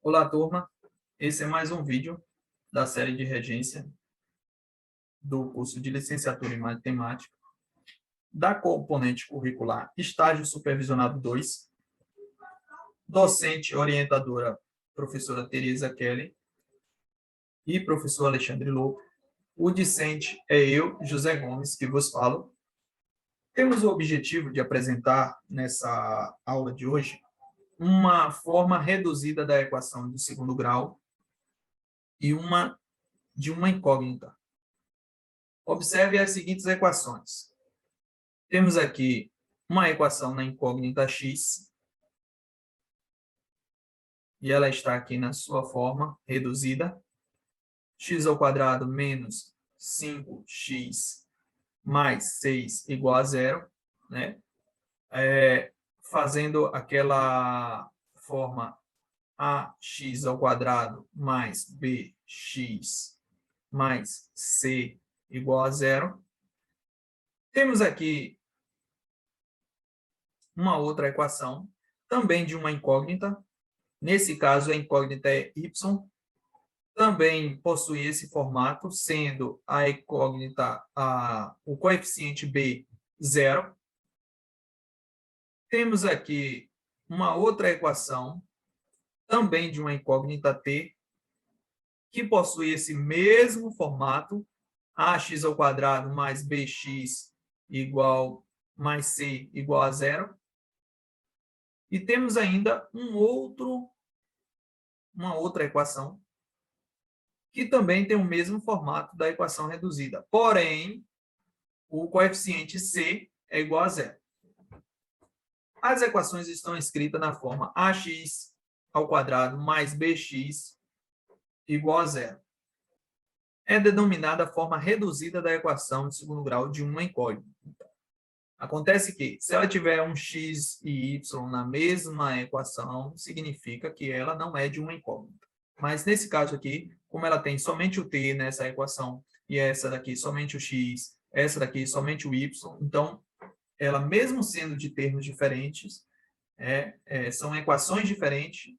Olá, turma. Esse é mais um vídeo da série de regência do curso de licenciatura em matemática da componente curricular Estágio Supervisionado 2, docente orientadora professora Teresa Kelly e professor Alexandre Lopo. O discente é eu, José Gomes, que vos falo. Temos o objetivo de apresentar nessa aula de hoje uma forma reduzida da equação do segundo grau e de uma incógnita. Observe as seguintes equações. Temos aqui uma equação na incógnita x, e ela está aqui na sua forma reduzida. X ao quadrado menos 5x mais 6 igual a zero, né? Fazendo aquela forma ax ao quadrado mais bx mais c igual a zero. Temos aqui uma outra equação, também de uma incógnita. Nesse caso, a incógnita é y. Também possui esse formato, sendo a incógnita, o coeficiente b, zero. Temos aqui uma outra equação, também de uma incógnita t, que possui esse mesmo formato, ax ao quadrado mais bx igual mais c igual a zero. E temos ainda uma outra equação, que também tem o mesmo formato da equação reduzida. Porém, o coeficiente c é igual a zero. As equações estão escritas na forma ax ao quadrado mais bx igual a zero. É denominada a forma reduzida da equação de segundo grau de uma incógnita. Acontece que, se ela tiver um x e y na mesma equação, significa que ela não é de uma incógnita. Mas, nesse caso aqui, como ela tem somente o t nessa equação, e essa daqui somente o x, essa daqui somente o y, então, ela mesmo sendo de termos diferentes, são equações diferentes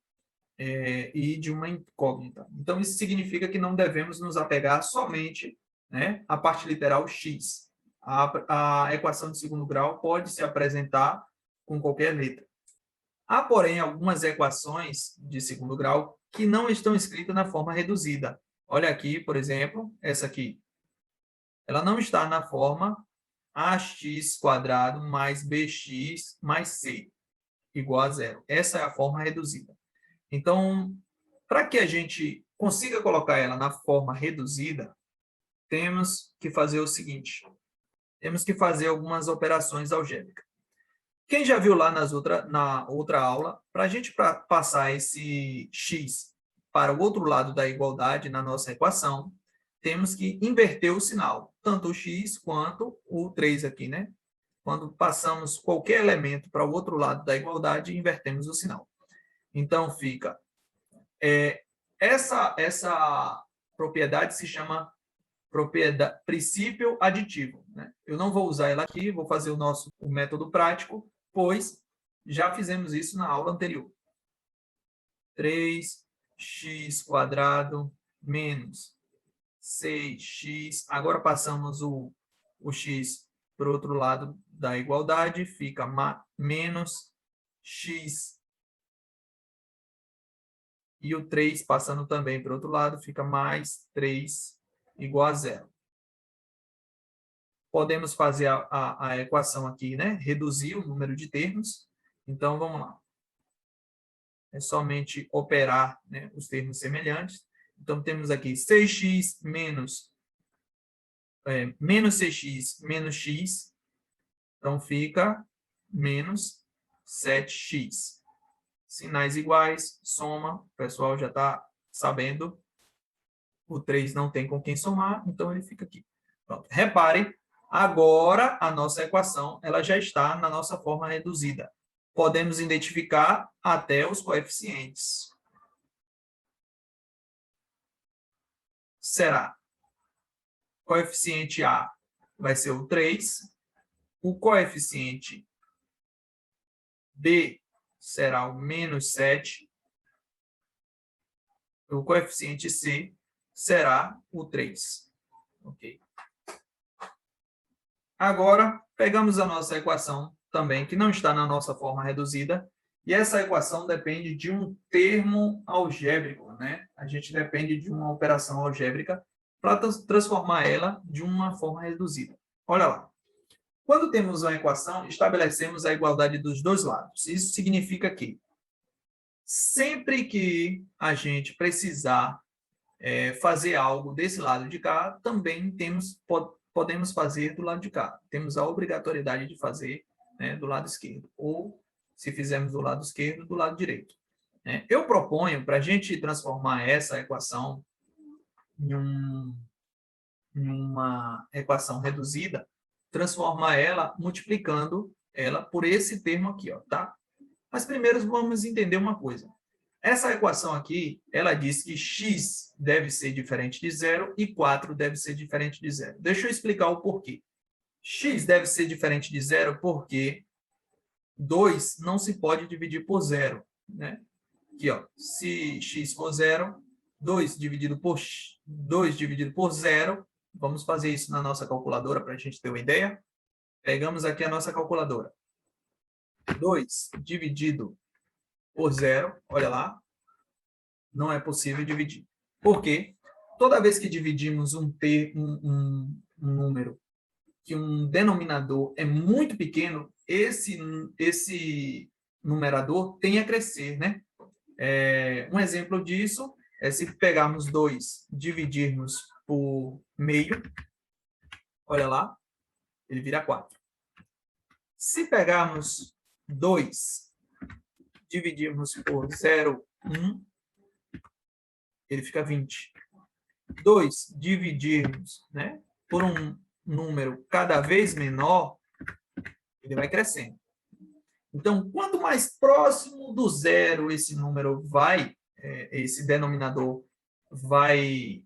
e de uma incógnita. Então, isso significa que não devemos nos apegar somente, né, à parte literal x. A equação de segundo grau pode se apresentar com qualquer letra. Há, porém, algumas equações de segundo grau que não estão escritas na forma reduzida. Olha aqui, por exemplo, essa aqui. Ela não está na forma ax quadrado mais bx mais c igual a zero. Essa é a forma reduzida. Então, para que a gente consiga colocar ela na forma reduzida, temos que fazer o seguinte. Temos que fazer algumas operações algébricas. Quem já viu lá na outra aula, para a gente passar esse x para o outro lado da igualdade na nossa equação, temos que inverter o sinal, tanto o x quanto o 3 aqui, né? Quando passamos qualquer elemento para o outro lado da igualdade, invertemos o sinal. Então, fica... essa propriedade se chama princípio aditivo, né? Eu não vou usar ela aqui, vou fazer o método prático, pois já fizemos isso na aula anterior. 3x² menos 6x. Agora passamos o x para o outro lado da igualdade, fica menos x. E o 3 passando também para o outro lado, fica mais 3 igual a zero. Podemos fazer a equação aqui, né? Reduzir o número de termos. Então, vamos lá. É somente operar, né, os termos semelhantes. Então, temos aqui 6x menos 6x menos x. Então, fica menos 7x. Sinais iguais, soma. O pessoal já está sabendo. O 3 não tem com quem somar, então ele fica aqui. Pronto. Repare, agora a nossa equação ela já está na nossa forma reduzida. Podemos identificar até os coeficientes. Será: coeficiente A vai ser o 3, o coeficiente B será o menos 7, o coeficiente C será o 3. Ok? Agora, pegamos a nossa equação também, que não está na nossa forma reduzida, e essa equação depende de um termo algébrico, né? A gente depende de uma operação algébrica para transformar ela de uma forma reduzida. Olha lá. Quando temos uma equação, estabelecemos a igualdade dos dois lados. Isso significa que sempre que a gente precisar fazer algo desse lado de cá, também podemos fazer do lado de cá. Temos a obrigatoriedade de fazer, né, do lado esquerdo. Ou, se fizermos do lado esquerdo, do lado direito. Né? Eu proponho, para a gente transformar essa equação em uma equação reduzida, transformar ela multiplicando ela por esse termo aqui, ó, tá? Mas primeiro vamos entender uma coisa. Essa equação aqui, ela diz que x deve ser diferente de zero e 4 deve ser diferente de zero. Deixa eu explicar o porquê. X deve ser diferente de zero porque 2 não se pode dividir por zero, né? Aqui, ó, se x for zero, 2 dividido por zero, vamos fazer isso na nossa calculadora para a gente ter uma ideia. Pegamos aqui a nossa calculadora. 2 dividido por zero, olha lá, não é possível dividir. Por quê? Toda vez que dividimos um número que um denominador é muito pequeno, esse numerador tem a crescer, né? Um exemplo disso é se pegarmos 2, dividirmos por meio, olha lá, ele vira 4. Se pegarmos 2, dividirmos por 0,1, ele fica 20. 2 dividirmos, né, por um número cada vez menor, ele vai crescendo. Então, quanto mais próximo do zero esse número vai, esse denominador vai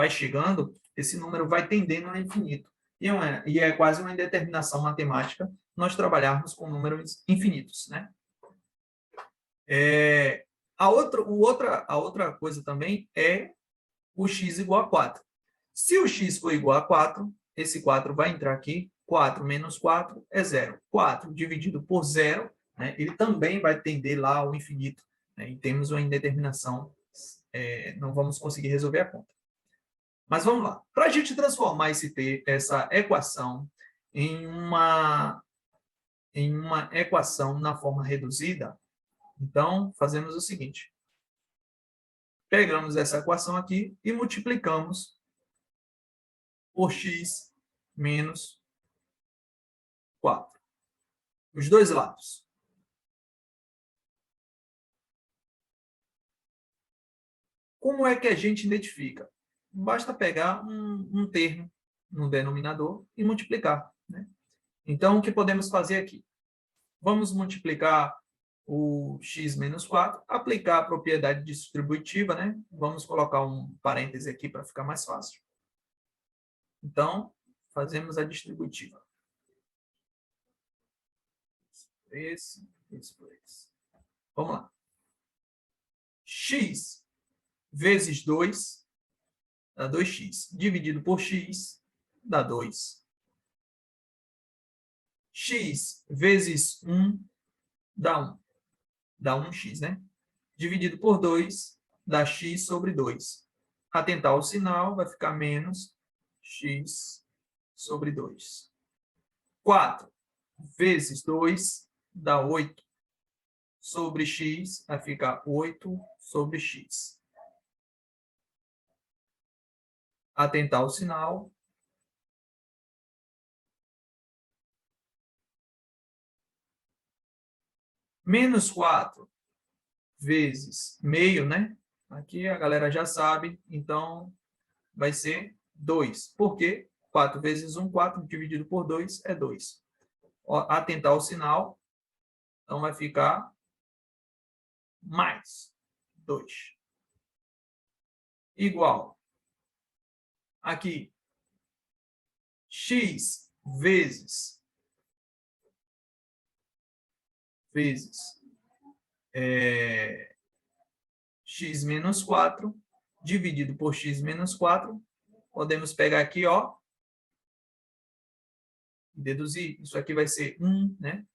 chegando, esse número vai tendendo ao infinito. E é quase uma indeterminação matemática nós trabalharmos com números infinitos, né? A outra coisa também é o x igual a 4. Se o x for igual a 4, esse 4 vai entrar aqui, 4 menos 4 é 0. 4 dividido por 0, né, ele também vai tender lá ao infinito, né, e temos uma indeterminação, não vamos conseguir resolver a conta. Mas vamos lá. Para a gente transformar essa equação em uma equação na forma reduzida, então fazemos o seguinte. Pegamos essa equação aqui e multiplicamos por x menos 4. Os dois lados. Como é que a gente identifica? Basta pegar um termo no denominador e multiplicar, né? Então, o que podemos fazer aqui? Vamos multiplicar o x menos 4, aplicar a propriedade distributiva, né? Vamos colocar um parêntese aqui para ficar mais fácil. Então, fazemos a distributiva. Esse por esse. Vamos lá. X vezes 2 dá 2x. Dividido por x dá 2. X vezes 1 dá 1. Dá 1x, né? Dividido por 2 dá x sobre 2. Atentar ao sinal, vai ficar menos x sobre 2. 4 vezes 2 dá 8. Sobre x vai ficar 8 sobre x. Atentar ao sinal. Menos 4 vezes meio, né? Aqui a galera já sabe, então vai ser 2. Por quê? 4 vezes 1, 4 dividido por 2 é 2. Atentar ao sinal, então vai ficar mais 2. Igual. Aqui, x vezes x menos 4 dividido por x menos 4. Podemos pegar aqui, ó, e deduzir. Isso aqui vai ser 1, né?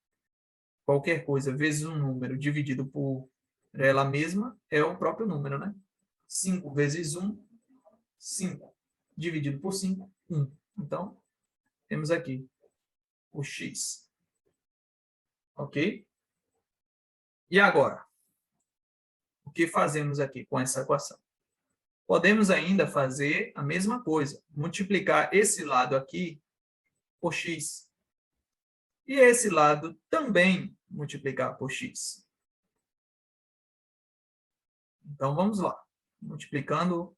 Qualquer coisa vezes um número dividido por ela mesma é o próprio número, né? 5 vezes 1, 5. Dividido por 5, 1. Então, temos aqui o x. Ok? E agora? O que fazemos aqui com essa equação? Podemos ainda fazer a mesma coisa. Multiplicar esse lado aqui por x. E esse lado também multiplicar por x. Então, vamos lá. Multiplicando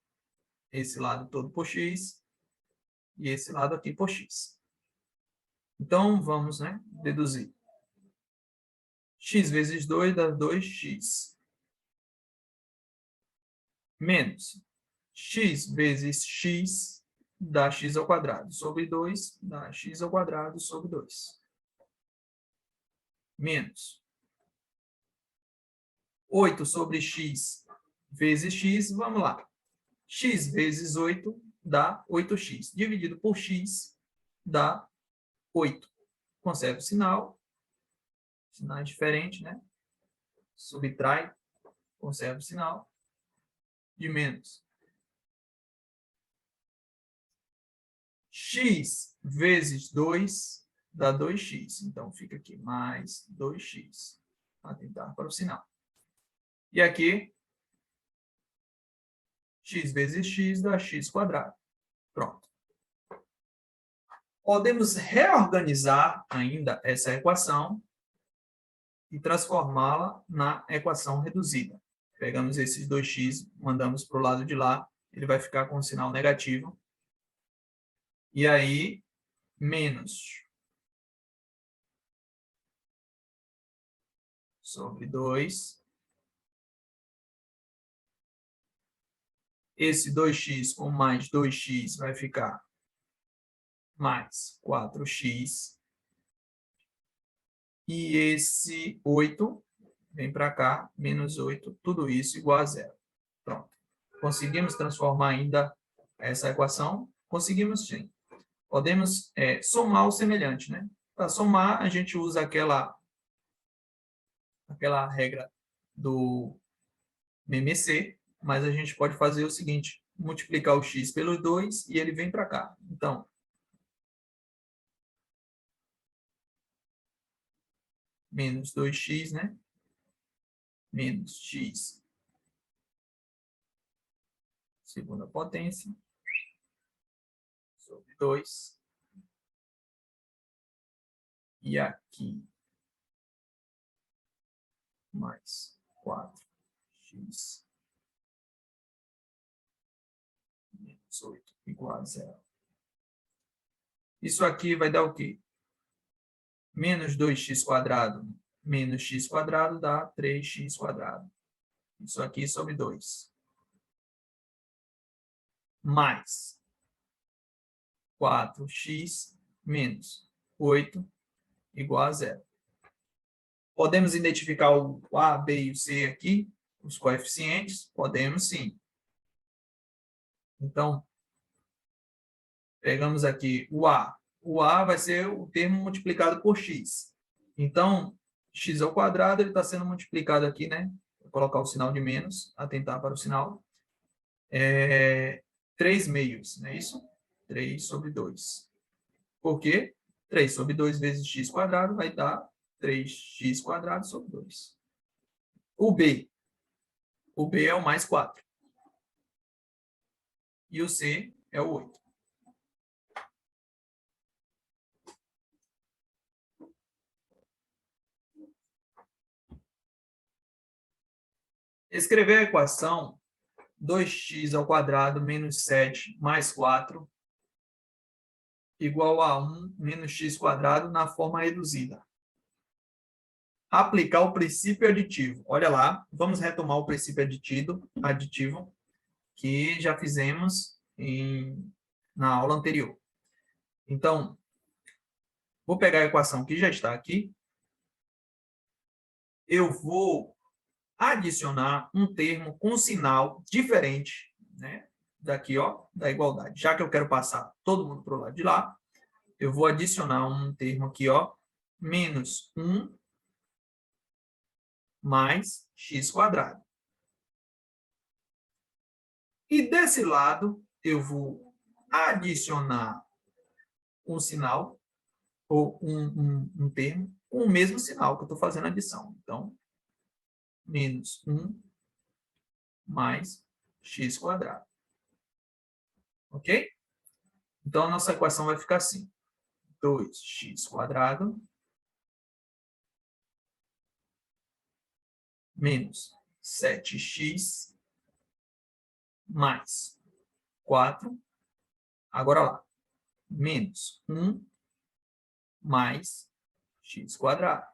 esse lado todo por x e esse lado aqui por x. Então, vamos, né, deduzir. X vezes 2 dá 2x. Menos x vezes x dá x ao quadrado. Sobre 2 dá x ao quadrado sobre 2. Menos 8 sobre x vezes x, vamos lá. X vezes 8 dá 8x. Dividido por x dá 8. Conserva o sinal. Sinal é diferente, né? Subtrai, conserva o sinal. De menos. X vezes 2 dá 2x. Então, fica aqui mais 2x. Atentar para o sinal. E aqui, x vezes x dá x quadrado. Pronto. Podemos reorganizar ainda essa equação e transformá-la na equação reduzida. Pegamos esses 2x, mandamos para o lado de lá, ele vai ficar com o sinal negativo. E aí, menos sobre 2. Esse 2x com mais 2x vai ficar mais 4x. E esse 8 vem para cá, menos 8, tudo isso igual a zero. Pronto. Conseguimos transformar ainda essa equação? Conseguimos sim. Podemos somar o semelhante, né? Para somar, a gente usa aquela regra do MMC, mas a gente pode fazer o seguinte, multiplicar o x pelos 2 e ele vem para cá. Então, menos 2x, né? Menos x, segunda potência, sobre 2. E aqui, mais 4x, menos 8, igual a zero. Isso aqui vai dar o quê? Menos 2x quadrado menos x quadrado dá 3x quadrado. Isso aqui sobre 2. Mais 4x menos 8 igual a zero. Podemos identificar o A, B e o C aqui, os coeficientes? Podemos sim. Então, pegamos aqui o A. O A vai ser o termo multiplicado por x. Então, x ao quadrado, ele está sendo multiplicado aqui, né? Vou colocar o sinal de menos, atentar para o sinal. 3 meios, não é isso? 3 sobre 2. Por quê? 3 sobre 2 vezes x quadrado vai dar 3x quadrado sobre 2. O B. O B é o mais 4. E o C é o 8. Escrever a equação 2x ao quadrado menos 7 mais 4 igual a 1 menos x quadrado na forma reduzida. Aplicar o princípio aditivo. Olha lá, vamos retomar o princípio aditivo que já fizemos na aula anterior. Então, vou pegar a equação que já está aqui. Eu vou adicionar um termo com sinal diferente né, daqui, ó, da igualdade. Já que eu quero passar todo mundo para o lado de lá, eu vou adicionar um termo aqui, ó, menos 1 mais x quadrado. E desse lado, eu vou adicionar um sinal, ou um termo, com o mesmo sinal que eu estou fazendo a adição. Então, menos 1 mais x quadrado. Ok? Então, a nossa equação vai ficar assim. 2x quadrado menos 7x mais 4. Agora lá. Menos 1 mais x quadrado.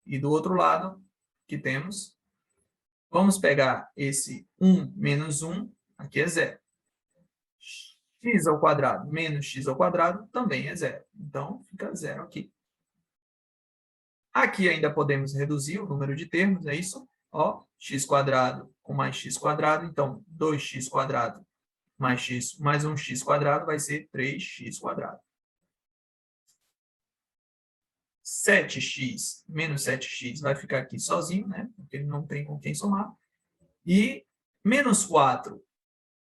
E do outro lado, que temos, vamos pegar esse 1 menos 1, aqui é zero. X ao quadrado menos x ao quadrado também é zero. Então, fica zero aqui. Aqui ainda podemos reduzir o número de termos, é isso? Ó, x quadrado com mais x quadrado, então 2x quadrado mais x mais 1x quadrado vai ser 3x quadrado. 7x menos 7x vai ficar aqui sozinho, né? Porque ele não tem com quem somar. E menos 4,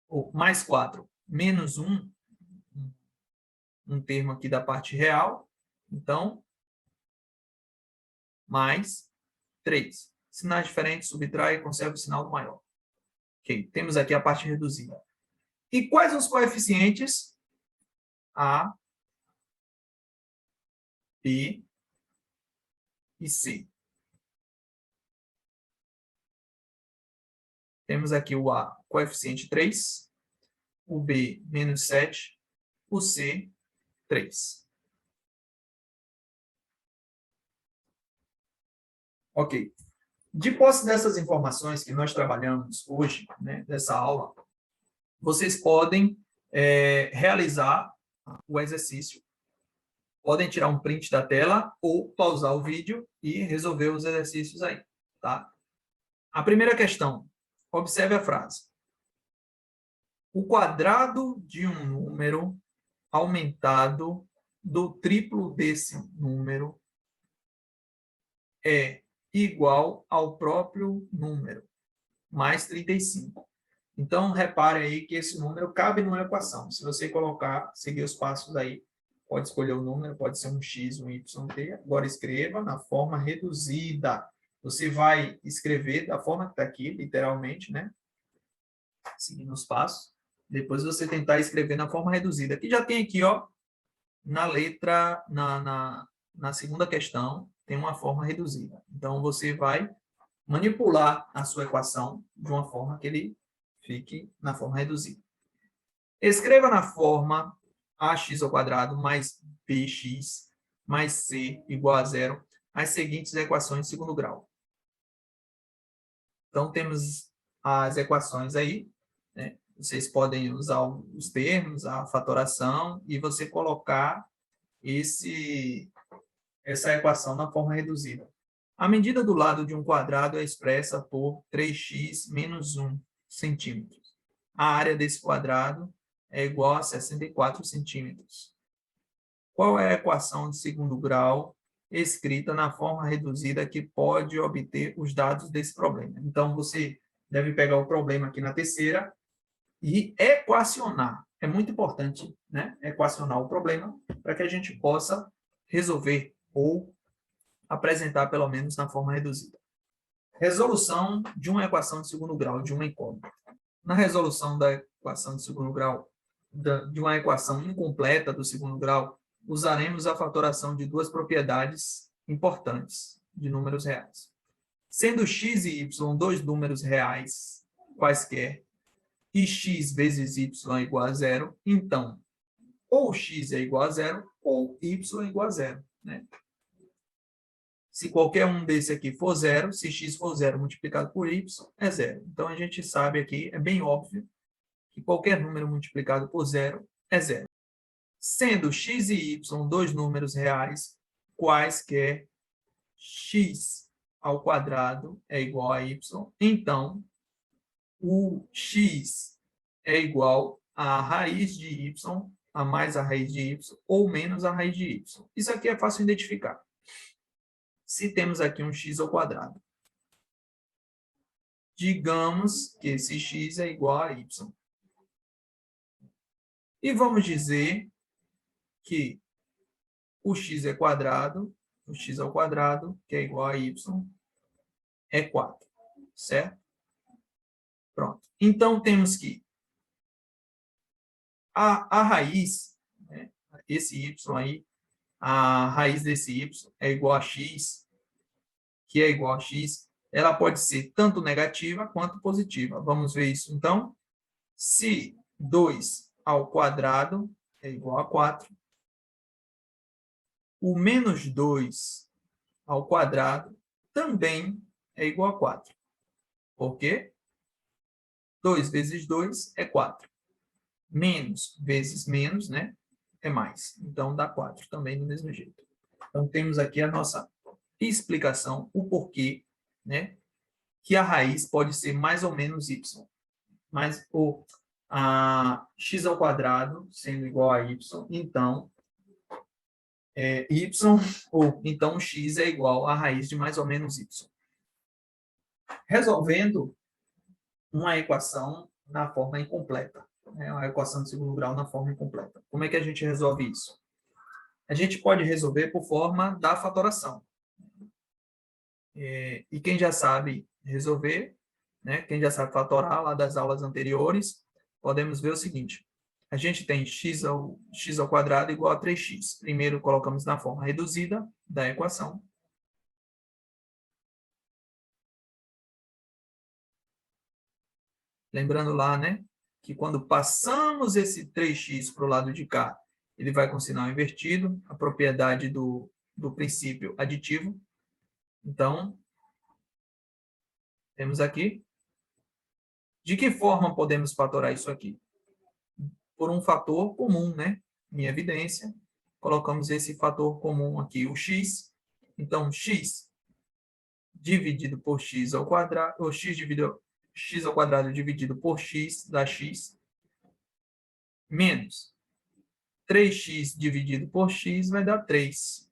ou mais 4, menos 1, um termo aqui da parte real. Então, mais 3. Sinais diferentes, subtrai e conserva o sinal do maior. Ok, temos aqui a parte reduzida. E quais os coeficientes? A, B e C. Temos aqui o A, coeficiente 3, o B, menos 7, o C, 3. Ok. De posse dessas informações que nós trabalhamos hoje, né, dessa aula, vocês podem realizar o exercício. Podem tirar um print da tela ou pausar o vídeo e resolver os exercícios aí, tá? A primeira questão, observe a frase. O quadrado de um número aumentado do triplo desse número é igual ao próprio número, mais 35. Então, repare aí que esse número cabe numa equação. Se você colocar, seguir os passos aí, pode escolher o número, pode ser um x, um y, um t. Agora escreva na forma reduzida. Você vai escrever da forma que está aqui, literalmente, né? Seguindo os passos. Depois você tentar escrever na forma reduzida. Aqui já tem aqui, ó, na letra, na segunda questão, tem uma forma reduzida. Então, você vai manipular a sua equação de uma forma que ele fique na forma reduzida. Escreva na forma ax ao quadrado mais bx mais c igual a zero as seguintes equações de segundo grau. Então, temos as equações aí, né? Vocês podem usar os termos, a fatoração, e você colocar essa equação na forma reduzida. A medida do lado de um quadrado é expressa por 3x menos 1 centímetros. A área desse quadrado é igual a 64 centímetros. Qual é a equação de segundo grau escrita na forma reduzida que pode obter os dados desse problema? Então, você deve pegar o problema aqui na terceira e equacionar. É muito importante, né? Equacionar o problema para que a gente possa resolver ou apresentar, pelo menos, na forma reduzida. Resolução de uma equação de segundo grau de uma incógnita. Na resolução da equação de segundo grau, de uma equação incompleta do segundo grau, usaremos a fatoração de duas propriedades importantes de números reais. Sendo x e y dois números reais quaisquer, e x vezes y é igual a zero, então, ou x é igual a zero, ou y é igual a zero, né? Se qualquer um desse aqui for zero, se x for zero multiplicado por y, é zero. Então, a gente sabe aqui, é bem óbvio, que qualquer número multiplicado por zero é zero. Sendo x e y dois números reais, quaisquer x ao quadrado é igual a y, então, o x é igual a raiz de y, a mais a raiz de y, ou menos a raiz de y. Isso aqui é fácil identificar. Se temos aqui um x ao quadrado, digamos que esse x é igual a y. E vamos dizer que o x é quadrado, o x ao quadrado, que é igual a y, é 4, certo? Pronto. Então, temos que a raiz, né, esse y aí, a raiz desse y é igual a x, que é igual a x, ela pode ser tanto negativa quanto positiva. Vamos ver isso, então. Se 2 ao quadrado é igual a 4, o menos 2 ao quadrado também é igual a 4. Por quê? 2 vezes 2 é 4. Menos vezes menos, né? É mais. Então, dá 4 também do mesmo jeito. Então, temos aqui a nossa explicação, o porquê, né? Que a raiz pode ser mais ou menos y. Mas a x ao quadrado sendo igual a y, então, y, ou então x é igual a raiz de mais ou menos y. Resolvendo uma equação na forma incompleta, né? Uma equação de segundo grau na forma incompleta. Como é que a gente resolve isso? A gente pode resolver por forma da fatoração. E quem já sabe resolver, né? Quem já sabe fatorar lá das aulas anteriores, podemos ver o seguinte. A gente tem x ao quadrado igual a 3x. Primeiro colocamos na forma reduzida da equação. Lembrando lá, né, que quando passamos esse 3x para o lado de cá, ele vai com sinal invertido, a propriedade do princípio aditivo. Então, temos aqui. De que forma podemos fatorar isso aqui? Por um fator comum, né? Em evidência, colocamos esse fator comum aqui, o x. Então, x dividido por x ao quadrado, ou x ao quadrado dividido por x dá x, menos 3x dividido por x vai dar 3.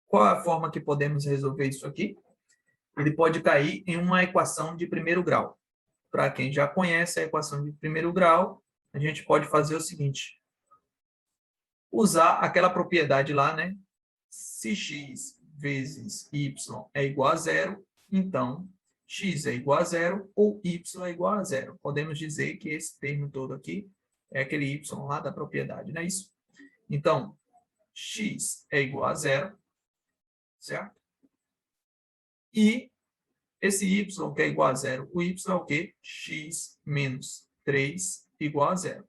Qual é a forma que podemos resolver isso aqui? Ele pode cair em uma equação de primeiro grau. Para quem já conhece a equação de primeiro grau, a gente pode fazer o seguinte. Usar aquela propriedade lá, né? Se x vezes y é igual a zero, então x é igual a zero ou y é igual a zero. Podemos dizer que esse termo todo aqui é aquele y lá da propriedade, não é isso? Então, x é igual a zero, certo? E esse y que é igual a zero, o y é o quê? X menos 3 igual a zero.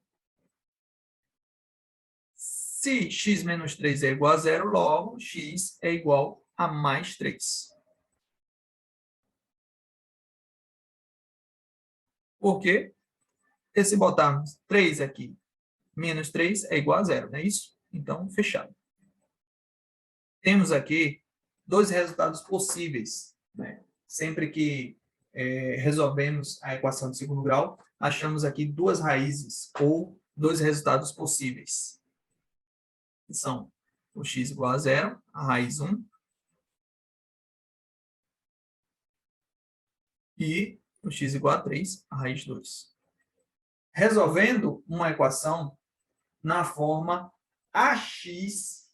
Se x menos 3 é igual a zero, logo x é igual a mais 3. Por quê? Porque se botarmos 3 aqui, menos 3 é igual a zero, não é isso? Então, fechado. Temos aqui dois resultados possíveis, né? Sempre que resolvemos a equação de segundo grau, achamos aqui duas raízes ou dois resultados possíveis. Que são o x igual a zero, a raiz 1, e o x igual a 3, a raiz 2. Resolvendo uma equação na forma ax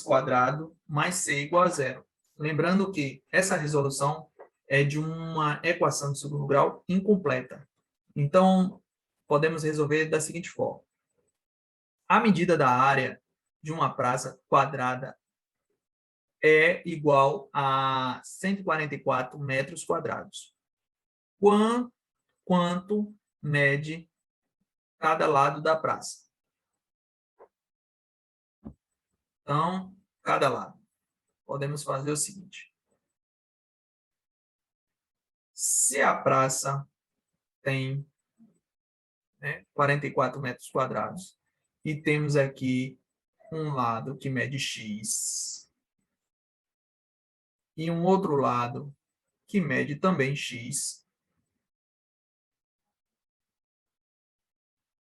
quadrado mais c igual a zero. Lembrando que essa resolução é de uma equação de segundo grau incompleta. Então, podemos resolver da seguinte forma. A medida da área de uma praça quadrada é igual a 144 metros quadrados. Quanto mede cada lado da praça? Então, cada lado. Podemos fazer o seguinte. Se a praça tem 44 metros quadrados e temos aqui um lado que mede x e um outro lado que mede também x,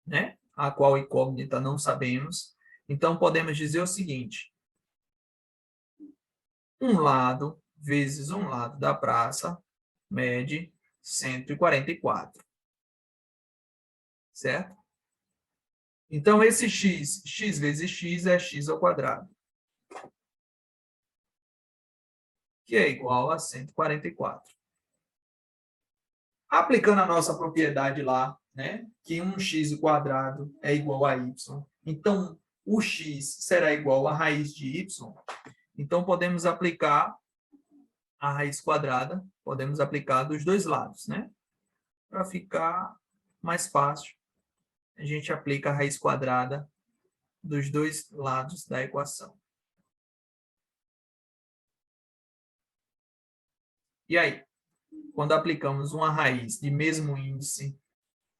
né? A qual incógnita não sabemos. Então, podemos dizer o seguinte: um lado vezes um lado da praça mede 144. Certo? Então, esse x vezes x é x ao quadrado, que é igual a 144. Aplicando a nossa propriedade lá, né, que 1x² é igual a y, então o x será igual à raiz de y, então podemos aplicar a raiz quadrada, podemos aplicar dos dois lados, né? Para ficar mais fácil, a gente aplica a raiz quadrada dos dois lados da equação. E aí? Quando aplicamos uma raiz de mesmo índice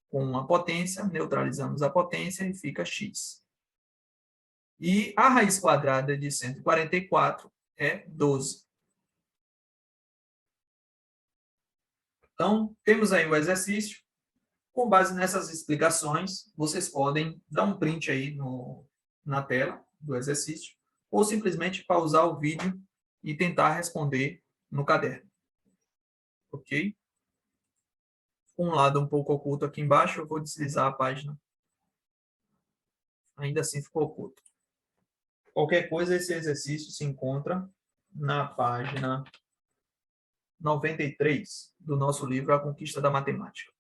com uma potência, neutralizamos a potência e fica x. E a raiz quadrada de 144 é 12. Então, temos aí o exercício. Com base nessas explicações, vocês podem dar um print aí na tela do exercício, ou simplesmente pausar o vídeo e tentar responder no caderno. Ok? Um lado um pouco oculto aqui embaixo, eu vou deslizar a página. Ainda assim ficou oculto. Qualquer coisa, esse exercício se encontra na página 93 do nosso livro A Conquista da Matemática.